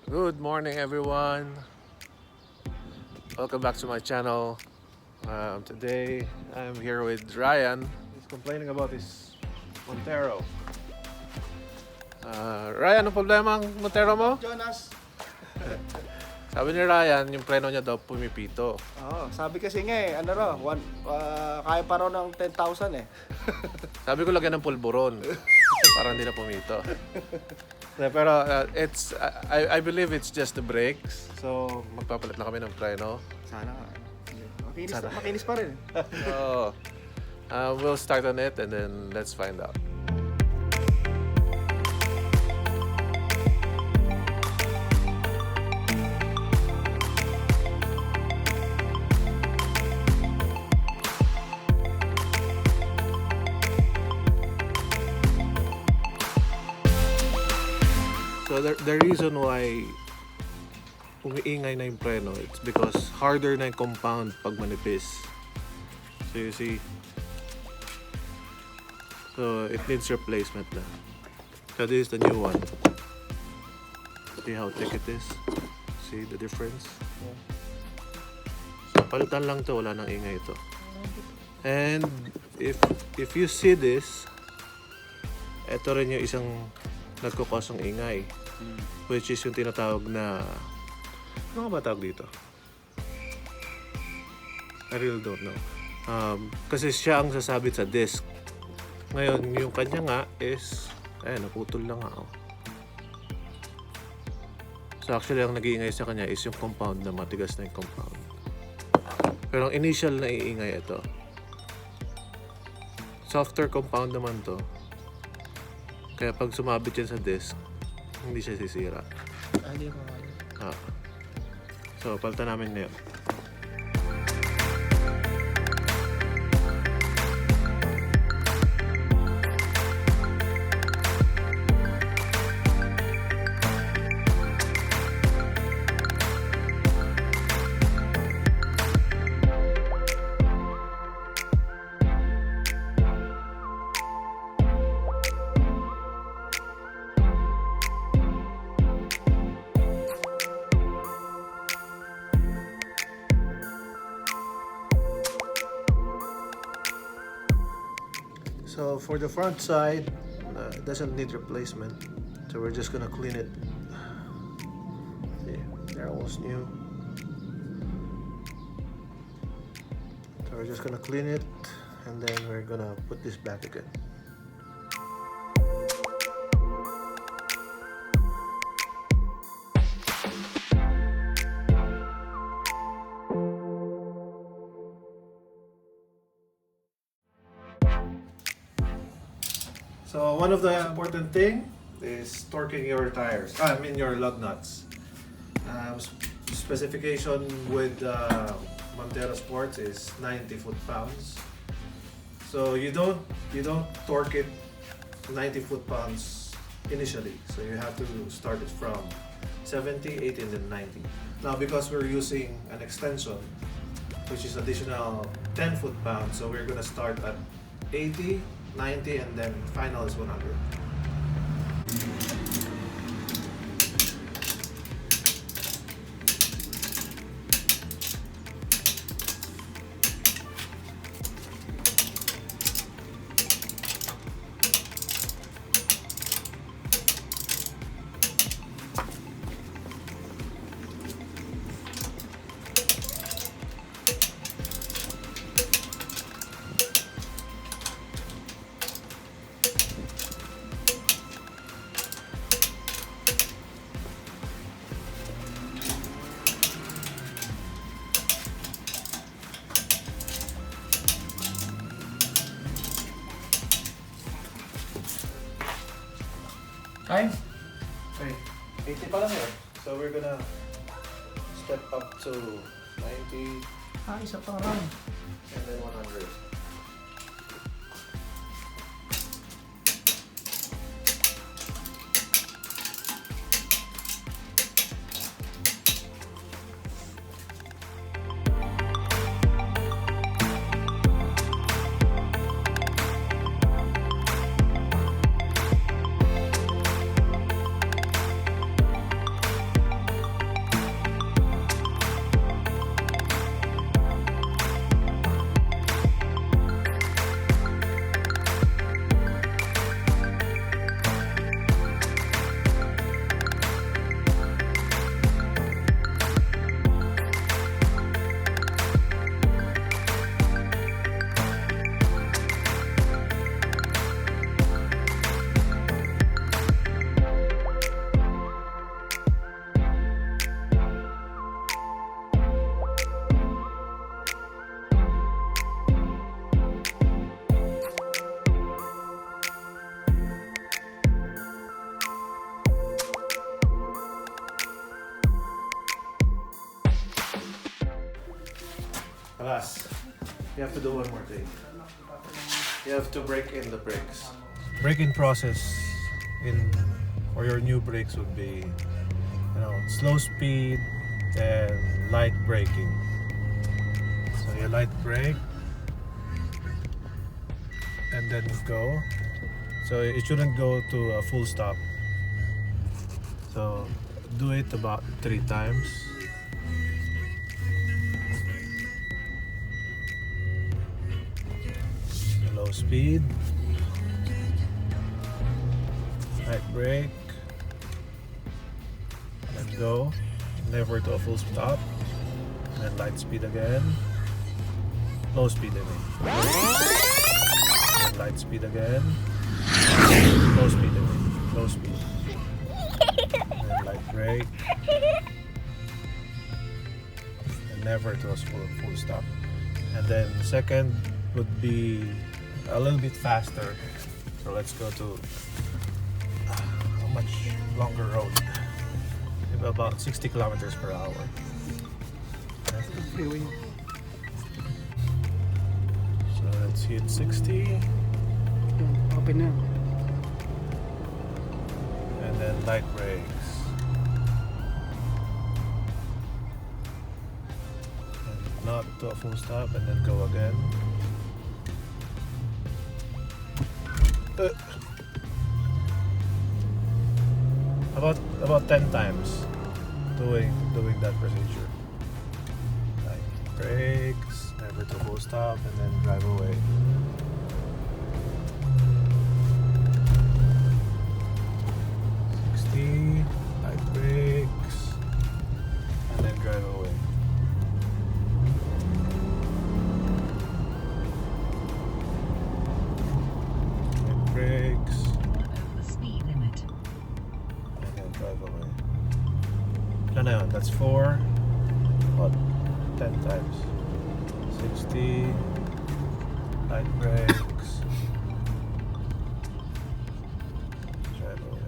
Good morning, everyone. Welcome back to my channel. Today, I'm here with Ryan. He's complaining about his Montero. Ryan, ano problema ang Montero mo? Jonas. Sabi ni Ryan, yung preno niya daw pumipito. Oo, sabi kasi nga kaya pa raw ng 10,000 eh. Sabi ko lagyan ng pulburon para hindi na pumito. Pero I believe it's just the brakes. So, magpapalit na kami ng preno. Sana nga. Makinis pa rin. So, we'll start on it and then let's find out. So the reason why umiingay na yung preno, it's because harder na yung compound pag manipis. So you see, so it needs replacement na. So this is the new one. See how thick it is? See the difference? So palitan lang to, wala nang ingay ito. And if you see this, ito rin yung isang nagkukos ng ingay. Which is yung tinatawag na, ano ba tawag dito? I really don't know. Kasi siya ang sasabit sa disc. Ngayon, yung kanya nga is, naputol lang nga. Oh. So actually, ang nag-iingay sa kanya is yung compound na matigas na yung compound. Pero ang initial na iingay ito. Softer compound naman to. Kaya pag sumabit yan sa disc, hindi siya sisira. Hindi ko So, palitan namin na yun. So for the front side, it doesn't need replacement. So we're just gonna clean it. See, they're almost new. So we're just gonna clean it, and then we're gonna put this back again. So one of the important thing is torquing your tires. Your lug nuts. Specification with Montero Sports is 90 foot-pounds. So you don't torque it 90 foot-pounds initially. So you have to start it from 70, 80, and then 90. Now because we're using an extension, which is additional 10 foot-pounds, so we're gonna start at 80, 90, and then final is 100. Time? Okay, 80 pa lang yun. So we're gonna step up to 90 Isa pa rin. and then 100. Alas, you have to do one more thing. You have to brake in the brakes. Braking process for your new brakes would be, slow speed and light braking. So you light brake and then go. So it shouldn't go to a full stop. So do it about 3 times. Low speed, light brake, and go. Never to a full stop. And light speed again. Low speed again. And light speed again. Low speed again. Low speed. And light brake. And never to a full stop. And then second would be a little bit faster. So let's go to a much longer road. About 60 kilometers per hour. Freeway. So let's hit 60. Open na. And then light brakes. And not to a full stop and then go again. About 10 times doing that procedure. Like brakes, never to full stop, and then drive away. Light brakes, and then drive away. Light brakes, The speed limit. and then drive away. No, yun. That's 4. What? 10 times. 60. Light brakes. Drive away.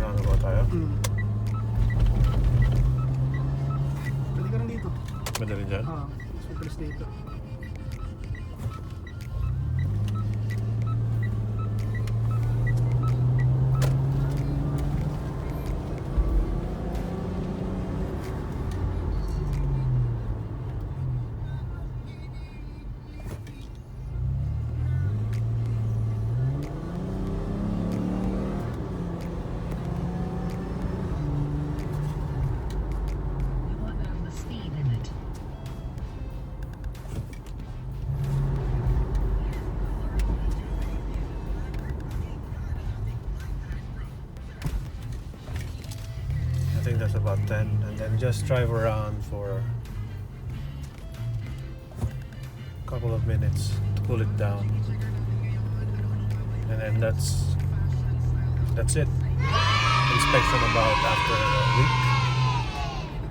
Roundabout tayo. Pwede ka rin dito. Madali dyan. Mas mabilis dito. You are over the speed limit. I think that's about 10, and then just drive around for a couple of minutes to cool it down, and then that's it. Inspection about after a week,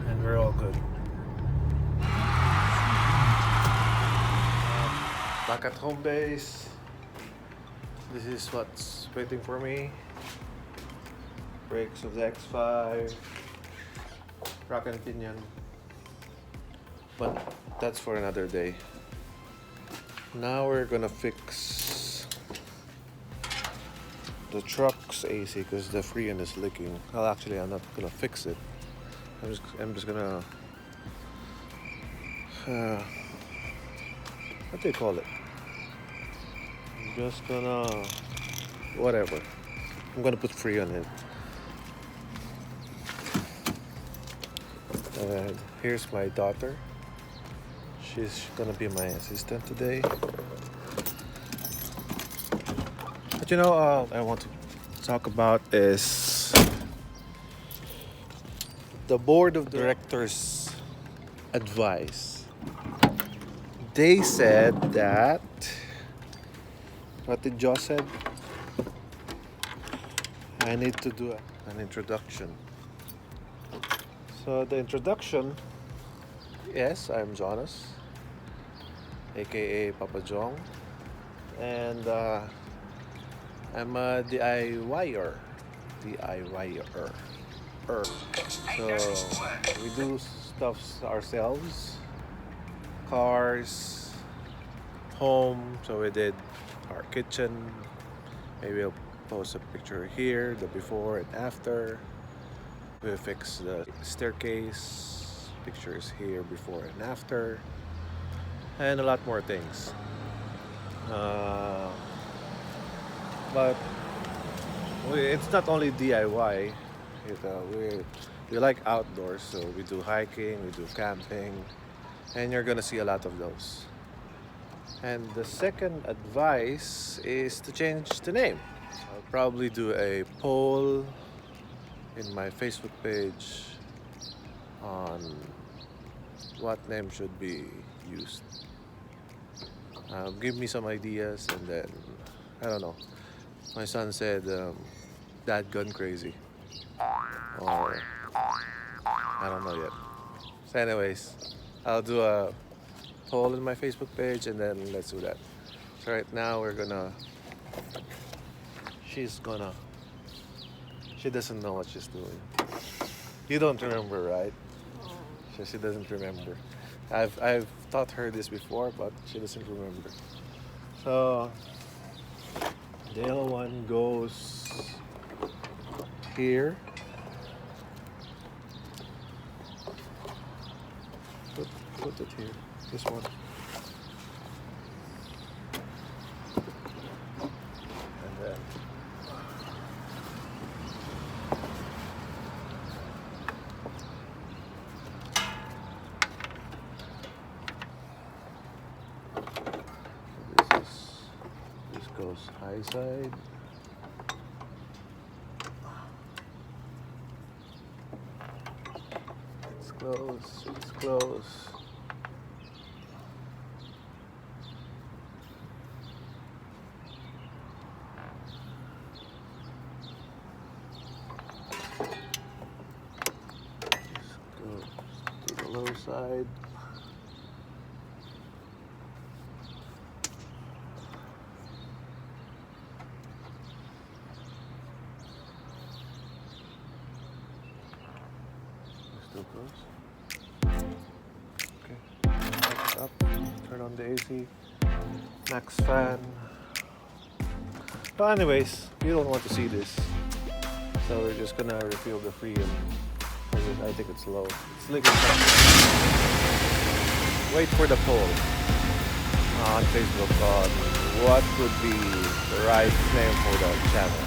and we're all good. Back at home base. This is what's waiting for me. Brakes of the X5, rack and pinion. But that's for another day. Now we're gonna fix the truck's AC because the Freon is leaking. Well, actually, I'm not gonna fix it. I'm just gonna what do you call it? I'm just gonna whatever. I'm gonna put Freon in it. And here's my daughter. She's gonna be my assistant today. But you know, I want to talk about is the board of directors advice. They said that, what did Joe said? I need to do an introduction. So the introduction, yes, I'm Jonas, aka Papa Jong, and I'm a DIYer. DIYer. So we do stuffs ourselves, cars, home. So we did our kitchen. Maybe I'll post a picture here, the before and after. We fixed the staircase, pictures here before and after, and a lot more things. But it's not only DIY. We like outdoors, so we do hiking, we do camping, and you're gonna see a lot of those. And the second advice is to change the name. I'll probably do a poll in my Facebook page on what name should be used. Give me some ideas, and then I don't know. My son said, "Dad gone crazy," or I don't know yet. So, anyways, I'll do a poll in my Facebook page, and then let's do that. So right now she doesn't know what she's doing. You don't remember, right? So she doesn't remember. I've taught her this before, but she doesn't remember. So the yellow one goes here. Put it here. This one. And then this goes high side. It's close. It's close. To the low side. Still close. Okay. Next up, turn on the AC. Max fan. But anyways, you don't want to see this. So we're just gonna refill the Freon. I think it's low. It's leaking. Wait for the poll on Facebook on what would be the right name for the channel.